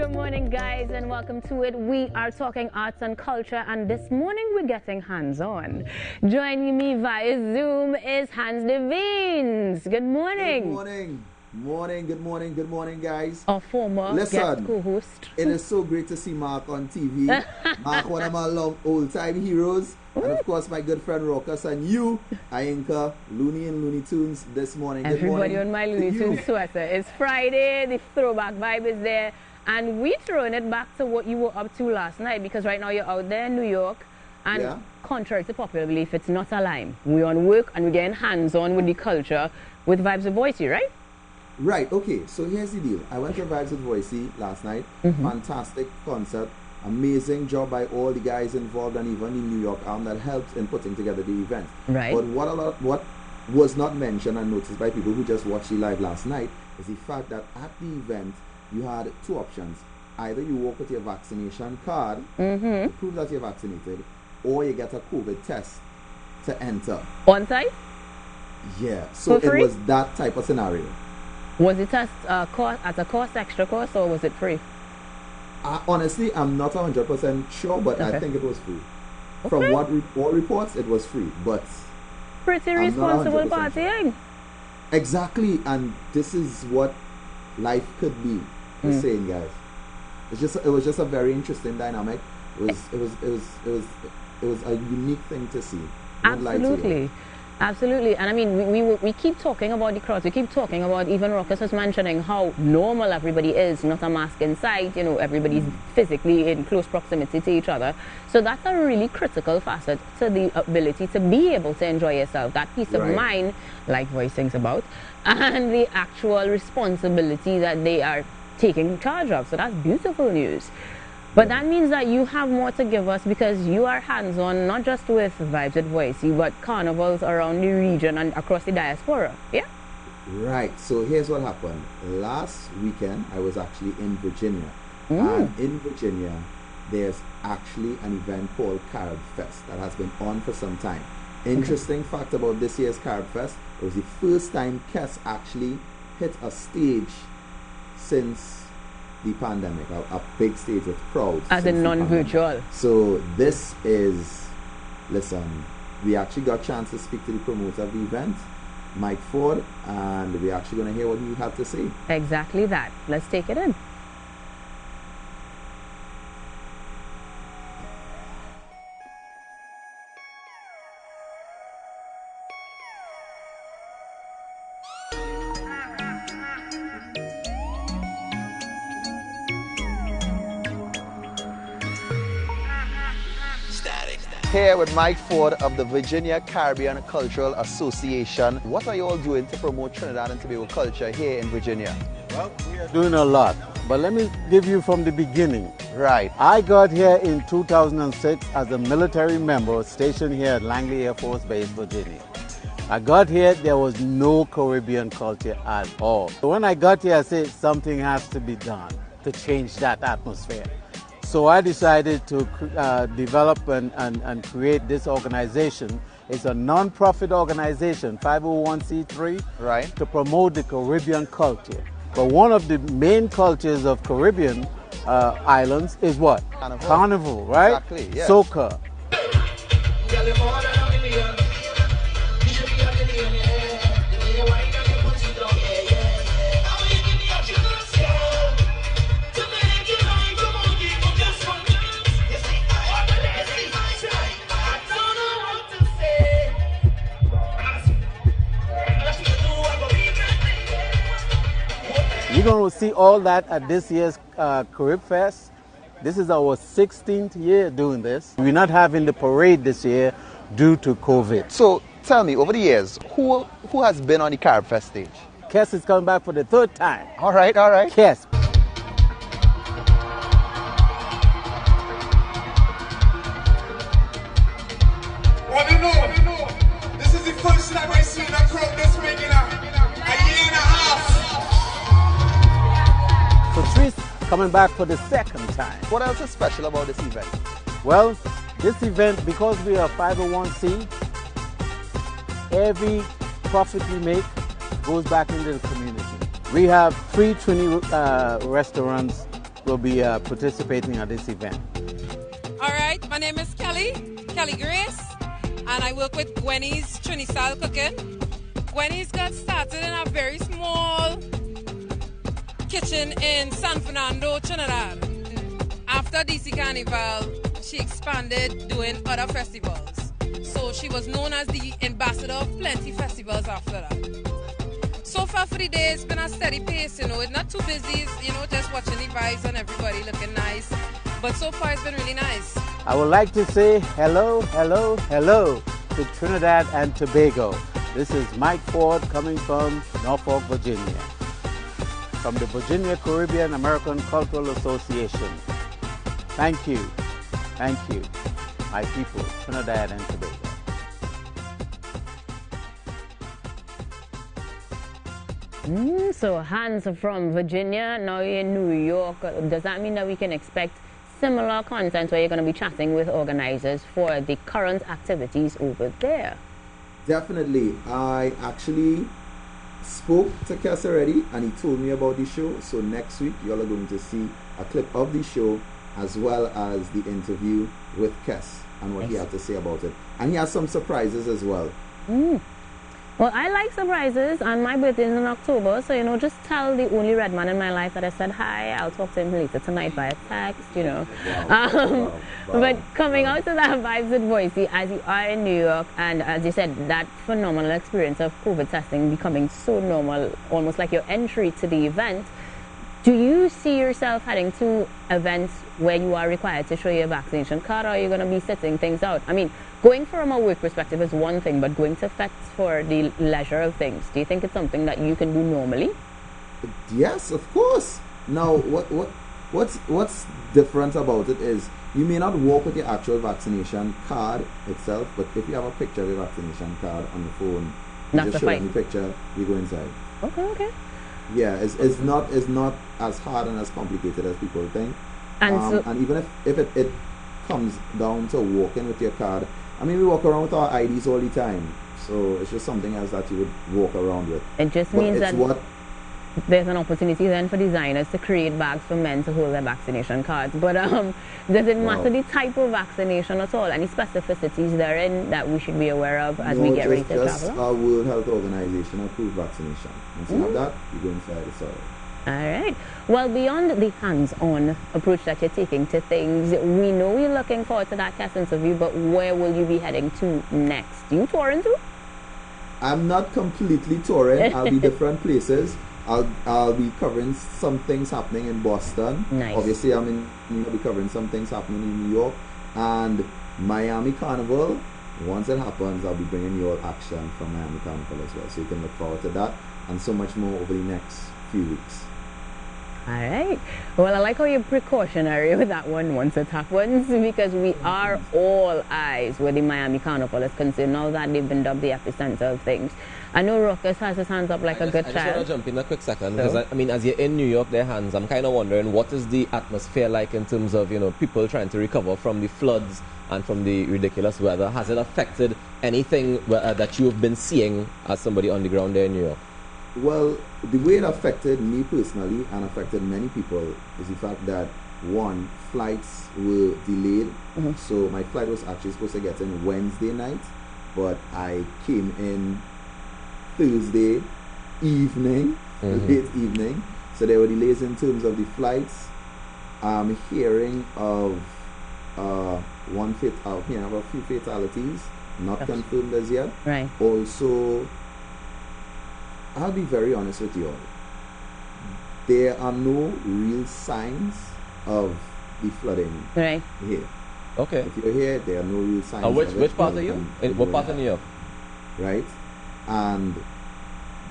Good morning, guys, and welcome to it. We are talking arts and culture, and this morning we're getting hands-on. Joining me via Zoom is Hans Devines. Good morning. Good morning. Good morning, guys. Our former guest co-host. It is so great to see Mark on TV. Mark, one of my old-time heroes. And of course, my good friend Rokas, and you, Ayinka, Looney and Looney Tunes this morning. Everybody on my Looney Tunes sweater. It's Friday, the throwback vibe is there. And we're throwing it back to what you were up to last night, because right now you're out there in New York, and contrary to popular belief, it's not a line. We're on work and we're getting hands-on with the culture with Vibes of Voicey, right? Right, okay, so here's the deal. I went to Vibes of Voicey last night. Fantastic concert. Amazing job by all the guys involved, and even the New York arm that helped in putting together the event. Right. But what was not mentioned and noticed by people who just watched the live last night is the fact that at the event, you had two options. Either you walk with your vaccination card to prove that you're vaccinated, or you get a COVID test to enter. On site? Yeah, so it was that type of scenario. Was it at a extra cost, or was it free? Honestly, I'm not 100% sure, but I think it was free. From all reports, it was free, but pretty responsible partying. Exactly, and this is what life could be. Just saying, guys. It was just a very interesting dynamic. It was a unique thing to see. Absolutely. And I mean, we keep talking about the crowds. We keep talking about, even Rokas was mentioning how normal everybody is, not a mask in sight. You know, everybody's physically in close proximity to each other. So that's a really critical facet to the ability to be able to enjoy yourself. That peace of mind, like Voice sings about, and the actual responsibility that they are taking charge of. So that's beautiful news. But that means that you have more to give us, because you are hands-on, not just with Vibes at Voicey, but carnivals around the region and across the diaspora, yeah? Right, so here's what happened. Last weekend, I was actually in Virginia. And in Virginia, there's actually an event called Carib Fest that has been on for some time. Interesting fact about this year's Carib Fest, it was the first time Kes actually hit a stage since the pandemic, a big stage with crowds. As in non-virtual. So this is, listen, we actually got a chance to speak to the promoter of the event, Mike Ford, and we're actually going to hear what he had to say. Exactly that. Let's take it in. Here with Mike Ford of the Virginia Caribbean Cultural Association. What are you all doing to promote Trinidad and Tobago culture here in Virginia? Well, we are doing a lot, but let me give you from the beginning. Right. I got here in 2006 as a military member stationed here at Langley Air Force Base, Virginia. I got here, there was no Caribbean culture at all. So when I got here, I said something has to be done to change that atmosphere. So I decided to develop and create this organization. It's a non-profit organization, 501c3, right, to promote the Caribbean culture. But one of the main cultures of Caribbean islands is what? Carnival, right? Exactly, yeah. Soca. You're going to see all that at this year's Carib Fest. This is our 16th year doing this. We're not having the parade this year due to COVID. So tell me, over the years, who has been on the Carib Fest stage? Kes is coming back for the third time. All right. Kes. What do you know? This is the first time I see that crowd this big in a year and a half. Patrice coming back for the second time. What else is special about this event? Well, this event, because we are 501c, every profit we make goes back into the community. We have 3 Trini restaurants will be participating at this event. All right, my name is Kelly Grace, and I work with Gwenny's Trini Style Cooking. Gwenny's got started in a very small kitchen in San Fernando, Trinidad. After DC Carnival, she expanded doing other festivals. So she was known as the ambassador of plenty festivals after that. So far for the day, it's been a steady pace, you know. It's not too busy, it's, you know, just watching the vibes and everybody looking nice. But so far, it's been really nice. I would like to say hello, hello, hello to Trinidad and Tobago. This is Mike Ford coming from Norfolk, Virginia, from the Virginia Caribbean American Cultural Association. Thank you, my people, Trinidad and Tobago. So Hans from Virginia, now you're in New York. Does that mean that we can expect similar content where you're going to be chatting with organizers for the current activities over there? Definitely. I actually spoke to Kes already, and he told me about the show. So next week, y'all are going to see a clip of the show as well as the interview with Kes and what he had to say about it. And he has some surprises as well. Well, I like surprises, and my birthday is in October, so, you know, just tell the only red man in my life that I said hi. I'll talk to him later tonight via text, you know. Wow. But coming out to that Vibes with Boise, as you are in New York, and as you said, that phenomenal experience of COVID testing becoming so normal, almost like your entry to the event, do you see yourself heading to events where you are required to show your vaccination card, or are you going to be sitting things out? I mean, going from a work perspective is one thing, but going to fests for the leisure of things, do you think it's something that you can do normally? Yes, of course. Now, what's different about it is you may not walk with your actual vaccination card itself, but if you have a picture of your vaccination card on your phone, you just show them the picture, you go inside. Okay. Yeah, it's not as hard and as complicated as people think. And even if it comes down to walking with your card, I mean, we walk around with our IDs all the time, so it's just something else that you would walk around with. It just means that there's an opportunity then for designers to create bags for men to hold their vaccination cards. But does it matter the type of vaccination at all? Any specificities therein that we should be aware of as we get ready to travel? Just our World Health Organization approved vaccination. Once you have that, you go inside, it's all right. All right. Well, beyond the hands-on approach that you're taking to things, we know you're looking forward to that Kes interview, but where will you be heading to next? Do you touring too? I'm not completely touring. I'll be different places. I'll be covering some things happening in Boston. Nice. Obviously, I'll be covering some things happening in New York. And Miami Carnival, once it happens, I'll be bringing you all action from Miami Carnival as well. So you can look forward to that and so much more over the next few weeks. All right. Well, I like how you're precautionary with that one once it happens, because we are all eyes where the Miami Carnival is concerned now that they've been dubbed the epicenter of things. I know Ruckus has his hands up like a good child. I just want to jump in a quick second, because I mean, as you're in New York, their hands, I'm kind of wondering what is the atmosphere like in terms of, you know, people trying to recover from the floods and from the ridiculous weather. Has it affected anything that you've been seeing as somebody on the ground there in New York? Well, the way it affected me personally and affected many people is the fact that, one, flights were delayed. So my flight was actually supposed to get in Wednesday night, but I came in Thursday evening, late evening. So there were delays in terms of the flights. I'm hearing of a few fatalities, not confirmed as yet. Right. Also, I'll be very honest with you all. There are no real signs of the flooding here. Okay. If you're here, there are no real signs of it. Which part are you? What part of New York? Right? And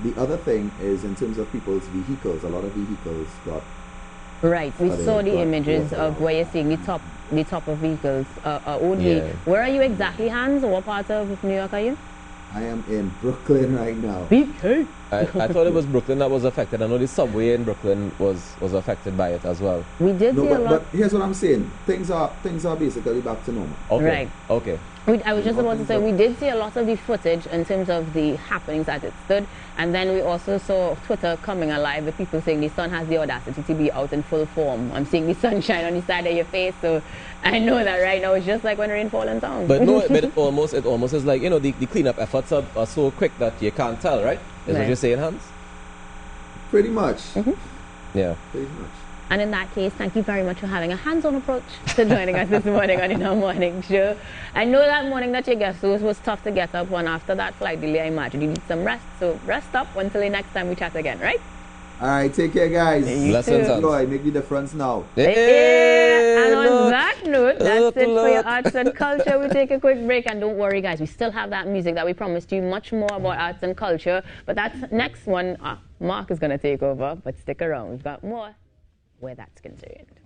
the other thing is in terms of people's vehicles, a lot of vehicles got... Right, we saw the images of where you're seeing the top of vehicles only. Yeah. Where are you exactly, Hans? What part of New York are you? I am in Brooklyn right now. I thought it was Brooklyn that was affected. I know the subway in Brooklyn was affected by it as well. We did see a lot. But here's what I'm saying. Things are basically back to normal. Okay. Right. Okay. I was just about to say, we did see a lot of the footage in terms of the happenings that it stood, and then we also saw Twitter coming alive with people saying the sun has the audacity to be out in full form. I'm seeing the sunshine on the side of your face, so I know that right now it's just like when rainfall in town. But no, but it almost is like, you know, the cleanup efforts are so quick that you can't tell, right? Is what you're saying, Hans? Pretty much. Yeah. Pretty much. And in that case, thank you very much for having a hands-on approach to joining us this morning on the morning show. I know that morning that your guest host was tough to get up on after that flight delay. I imagine you need some rest, so rest up until the next time we chat again, right? All right, take care, guys. Blessings, Hans. Enjoy, make the difference now. And on look. that note, that's it for your Look. arts and culture. We take a quick break, and don't worry, guys, we still have that music that we promised you, much more about arts and culture. But that's next one. Mark is going to take over, but stick around. We've got more where that's concerned.